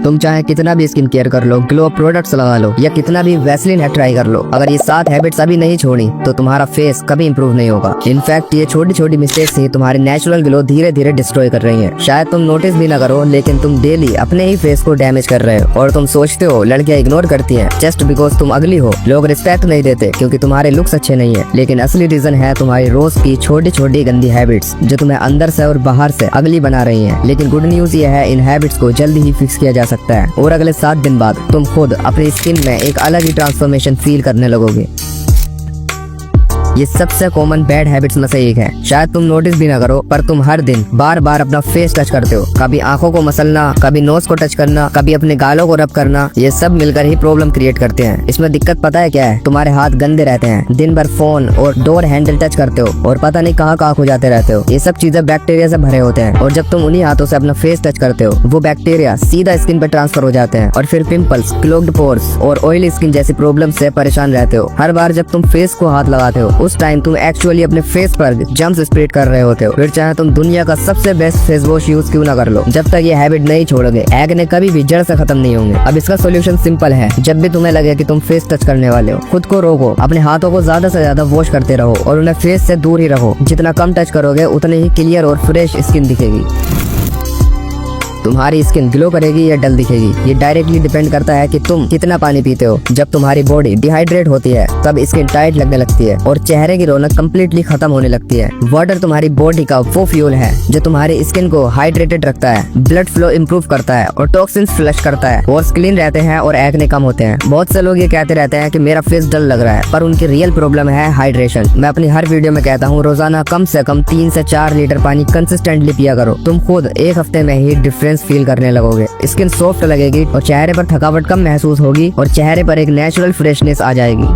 तुम चाहे कितना भी स्किन केयर कर लो, ग्लो प्रोडक्ट्स लगा लो या कितना भी वैसलीन है ट्राई कर लो, अगर ये 7 हैबिट्स अभी नहीं छोड़ी तो तुम्हारा फेस कभी इंप्रूव नहीं होगा। इनफैक्ट ये छोटी छोटी मिस्टेक्स ही तुम्हारी नेचुरल ग्लो धीरे धीरे डिस्ट्रॉय कर रही है। शायद तुम नोटिस भी ना करो, लेकिन तुम डेली अपने ही फेस को डैमेज कर रहे हो। और तुम सोचते हो लड़कियां इग्नोर करती हैं जस्ट बिकॉज तुम अगली हो, लोग रिस्पेक्ट नहीं देते क्योंकि तुम्हारे लुक्स अच्छे नहीं है। लेकिन असली रीजन है तुम्हारी रोज की छोटी छोटी गंदी हैबिट्स जो तुम्हें अंदर से और बाहर से अगली बना रही हैं। लेकिन गुड न्यूज ये है, इन हैबिट्स को जल्दी ही फिक्स किया जा सकता है और अगले 7 दिन बाद तुम खुद अपनी स्किन में एक अलग ही ट्रांसफॉर्मेशन फील करने लगोगे। ये सबसे कॉमन बैड हैबिट्स में से एक है। शायद तुम नोटिस भी ना करो, पर तुम हर दिन बार बार अपना फेस टच करते हो। कभी आंखों को मसलना, कभी नोज को टच करना, कभी अपने गालों को रब करना। ये सब मिलकर ही प्रॉब्लम क्रिएट करते हैं। इसमें दिक्कत पता है क्या है? तुम्हारे हाथ गंदे रहते हैं, दिन भर फोन और डोर हैंडल टच करते हो और पता नहीं कहाँ खो जाते रहते हो। ये सब चीजें बैक्टीरिया से भरे होते हैं और जब तुम उन्हीं हाथों से अपना फेस टच करते हो, वो बैक्टीरिया सीधा स्किन पर ट्रांसफर हो जाते हैं और फिर पिंपल्स, क्लोग्ड पोर्स और ऑयली स्किन जैसी प्रॉब्लम से परेशान रहते हो। हर बार जब तुम फेस को हाथ लगाते हो, उस टाइम तुम एक्चुअली अपने फेस पर जर्म्स स्प्रेड कर रहे होते हो। फिर चाहे तुम दुनिया का सबसे बेस्ट फेस वॉश यूज क्यों ना कर लो, जब तक ये हैबिट नहीं छोड़ोगे, एक्ने कभी भी जड़ से खत्म नहीं होंगे। अब इसका सोल्यूशन सिंपल है। जब भी तुम्हें लगे कि तुम फेस टच करने वाले हो, खुद को रोको, अपने हाथों को ज्यादा से ज्यादा वॉश करते रहो और उन्हें फेस से दूर ही रहो। जितना कम टच करोगे उतनी ही क्लियर और फ्रेश स्किन दिखेगी। तुम्हारी स्किन ग्लो करेगी या डल दिखेगी, ये डायरेक्टली डिपेंड करता है कि तुम कितना पानी पीते हो। जब तुम्हारी बॉडी डिहाइड्रेट होती है तब स्किन टाइट लगने लगती है और चेहरे की रौनक कम्प्लीटली खत्म होने लगती है। वाटर तुम्हारी बॉडी का वो फ्यूल है जो तुम्हारी स्किन को हाइड्रेटेड रखता है, ब्लड फ्लो इम्प्रूव करता है और टॉक्सिन्स फ्लश करता है और क्लीन रहते हैं और एक्ने कम होते हैं। बहुत से लोग ये कहते रहते हैं कि मेरा फेस डल लग रहा है, पर उनकी रियल प्रॉब्लम है हाइड्रेशन। मैं अपनी हर वीडियो में कहता हूँ रोजाना कम से कम 3 से 4 लीटर पानी कंसिस्टेंटली पिया करो। तुम खुद एक हफ्ते में ही डिफरेंस फील करने लगोगे। स्किन सॉफ्ट लगेगी और चेहरे पर थकावट कम महसूस होगी और चेहरे पर एक नेचुरल फ्रेशनेस आ जाएगी।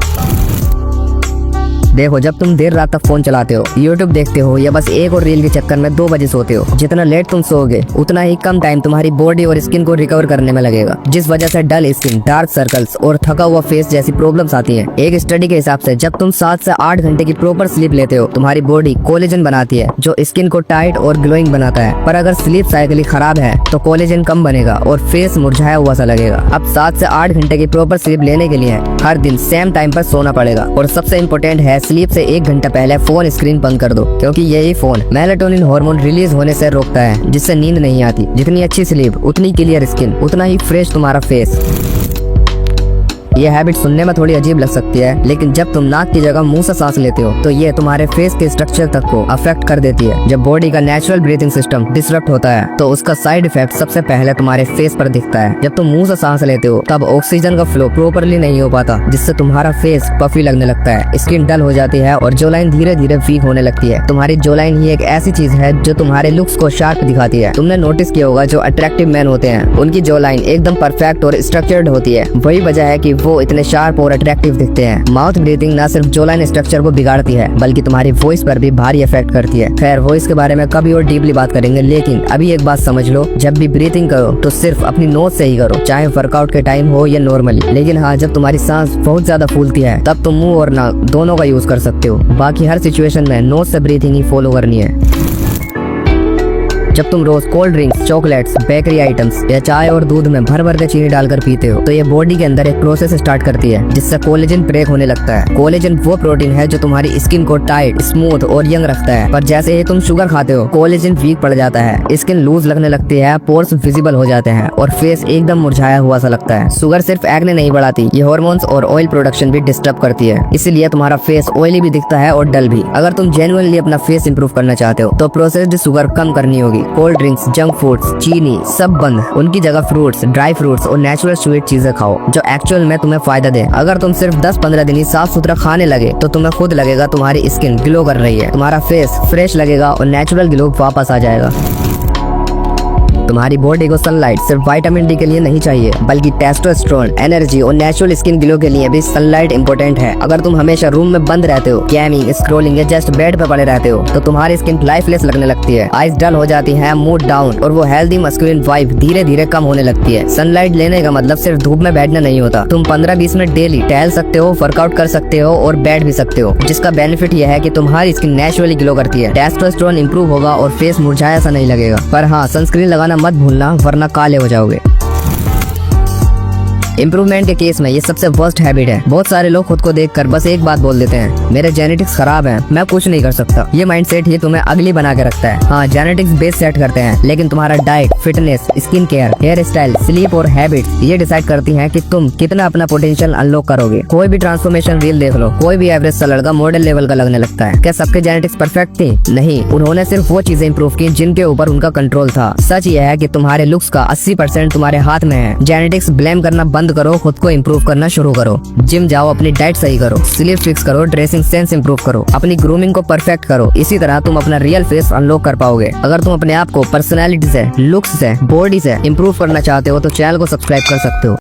देखो, जब तुम देर रात तक फोन चलाते हो, यूट्यूब देखते हो या बस एक और रील के चक्कर में 2 बजे सोते हो, जितना लेट तुम सोओगे उतना ही कम टाइम तुम्हारी बॉडी और स्किन को रिकवर करने में लगेगा, जिस वजह से डल स्किन, डार्क सर्कल्स और थका हुआ फेस जैसी प्रॉब्लम्स आती हैं। एक स्टडी के हिसाब से जब तुम 7 से 8 घंटे की प्रॉपर स्लीप लेते हो, तुम्हारी बॉडी कोलेजन बनाती है जो स्किन को टाइट और ग्लोइंग बनाता है। पर अगर स्लीप साइकिल खराब है तो कोलेजन कम बनेगा और फेस मुरझाया हुआ सा लगेगा। अब 7 से 8 घंटे की प्रॉपर स्लीप लेने के लिए हर दिन सेम टाइम पर सोना पड़ेगा और सबसे इम्पोर्टेंट है, स्लीप से 1 घंटा पहले फोन स्क्रीन बंद कर दो, क्योंकि यही फोन मेलाटोनिन हार्मोन रिलीज होने से रोकता है, जिससे नींद नहीं आती। जितनी अच्छी स्लीप उतनी क्लियर स्किन, उतना ही फ्रेश तुम्हारा फेस। ये हैबिट सुनने में थोड़ी अजीब लग सकती है, लेकिन जब तुम नाक की जगह मुंह से सांस लेते हो तो ये तुम्हारे फेस के स्ट्रक्चर तक को अफेक्ट कर देती है। जब बॉडी का नेचुरल ब्रीथिंग सिस्टम डिसरप्ट होता है तो उसका साइड इफेक्ट सबसे पहले तुम्हारे फेस पर दिखता है। जब तुम मुंह से सांस लेते हो तब ऑक्सीजन का फ्लो प्रॉपरली नहीं हो पाता, जिससे तुम्हारा फेस पफी लगने लगता है, स्किन डल हो जाती है और जोलाइन धीरे धीरे वीक होने लगती है। तुम्हारी जोलाइन ही एक ऐसी चीज है जो तुम्हारे लुक्स को शार्प दिखाती है। तुमने नोटिस किया होगा, जो अट्रैक्टिव मैन होते हैं उनकी जोलाइन एकदम परफेक्ट और स्ट्रक्चर्ड होती है। वही वजह है कि वो इतने शार्प और अट्रैक्टिव दिखते हैं। माउथ ब्रीथिंग ना सिर्फ जोलाइन स्ट्रक्चर को बिगाड़ती है बल्कि तुम्हारी वॉइस पर भी भारी इफेक्ट करती है। खैर, वॉइस के बारे में कभी और डीपली बात करेंगे, लेकिन अभी एक बात समझ लो, जब भी ब्रीथिंग करो तो सिर्फ अपनी नोज से ही करो, चाहे वर्कआउट के टाइम हो या नॉर्मली। लेकिन हाँ, जब तुम्हारी सांस बहुत ज्यादा फूलती है तब तुम मुंह और नाक दोनों का यूज कर सकते हो। बाकी हर सिचुएशन में नोज से ब्रीथिंग ही फॉलो करनी है। जब तुम रोज cold drinks, chocolates, bakery items या चाय और दूध में भर भर के चीनी डालकर पीते हो तो ये बॉडी के अंदर एक प्रोसेस स्टार्ट करती है जिससे कोलेजन ब्रेक होने लगता है। कोलेजन वो प्रोटीन है जो तुम्हारी स्किन को टाइट, स्मूथ और यंग रखता है। पर जैसे ही तुम शुगर खाते हो, कोलेजन वीक पड़ जाता है, स्किन लूज लगने लगती है, पोर्स विजिबल हो जाते हैं और फेस एकदम मुरझाया हुआ सा लगता है। शुगर सिर्फ एक्ने नहीं बढ़ाती, ये हार्मोन्स और ऑयल प्रोडक्शन भी डिस्टर्ब करती है, इसीलिए तुम्हारा फेस ऑयली भी दिखता है और डल भी। अगर तुम जेन्युइनली अपना फेस इंप्रूव करना चाहते हो तो प्रोसेस्ड शुगर कम करनी होगी। कोल्ड ड्रिंक्स, जंक फूड्स, चीनी सब बंद, उनकी जगह फ्रूट्स, ड्राई फ्रूट्स और नेचुरल स्वीट चीजें खाओ जो एक्चुअल में तुम्हें फायदा दे। अगर तुम सिर्फ 10-15 दिन ही साफ सुथरा खाने लगे तो तुम्हें खुद लगेगा तुम्हारी स्किन ग्लो कर रही है, तुम्हारा फेस फ्रेश लगेगा और नेचुरल ग्लो वापस आ जाएगा। तुम्हारी बॉडी को सनलाइट सिर्फ विटामिन डी के लिए नहीं चाहिए, बल्कि टेस्टोस्टेरोन, एनर्जी और नेचुरल स्किन ग्लो के लिए भी सनलाइट इंपॉर्टेंट है। अगर तुम हमेशा रूम में बंद रहते हो, गेमिंग, स्क्रॉलिंग या जस्ट बेड पे पड़े रहते हो तो तुम्हारी स्किन लाइफलेस लगने लगती है, आईज डल हो जाती है, मूड डाउन और वो हेल्दी मस्कुलिन वाइब धीरे धीरे कम होने लगती है। सनलाइट लेने का मतलब सिर्फ धूप में बैठना नहीं होता। तुम 15-20 मिनट डेली टहल सकते हो, वर्कआउट कर सकते हो और बैठ भी सकते हो, जिसका बेनिफिट यह है कि तुम्हारी स्किन नेचुरली ग्लो करती है, टेस्टोस्टेरोन इंप्रूव होगा और फेस मुरझाया सा नहीं लगेगा। पर हाँ, सनस्क्रीन लगाना मत भूलना, वरना काले हो जाओगे। इम्प्रूवमेंट के केस में ये सबसे वर्स्ट हैबिट है। बहुत सारे लोग खुद को देखकर बस एक बात बोल देते हैं, मेरे जेनेटिक्स खराब हैं, मैं कुछ नहीं कर सकता। ये माइंडसेट ही तुम्हें अगली बना के रखता है। हाँ, जेनेटिक्स बेस सेट करते हैं, लेकिन तुम्हारा diet, fitness, skin care, hair style, sleep और हैबिट्स ये डिसाइड करती हैं कि तुम कितना अपना पोटेंशियल अनलॉक करोगे। कोई भी ट्रांसफॉर्मेशन रील देख लो, कोई भी एवरेज सा लड़का मॉडल लेवल का लगने लगता है। क्या सबके जेनेटिक्स परफेक्ट थी? नहीं, उन्होंने सिर्फ वो चीजें इंप्रूव की जिनके ऊपर उनका कंट्रोल था। सच ये है कि तुम्हारे लुक्स का 80% तुम्हारे हाथ में है। जेनेटिक्स ब्लेम करना बंद करो, खुद को इम्प्रूव करना शुरू करो। जिम जाओ, अपनी डाइट सही करो, स्लीप फिक्स करो, ड्रेसिंग सेंस इंप्रूव करो, अपनी ग्रूमिंग को परफेक्ट करो। इसी तरह तुम अपना रियल फेस अनलॉक कर पाओगे। अगर तुम अपने आप को पर्सनैलिटी से, लुक्स से, बॉडी से इंप्रूव करना चाहते हो तो चैनल को सब्सक्राइब कर सकते हो।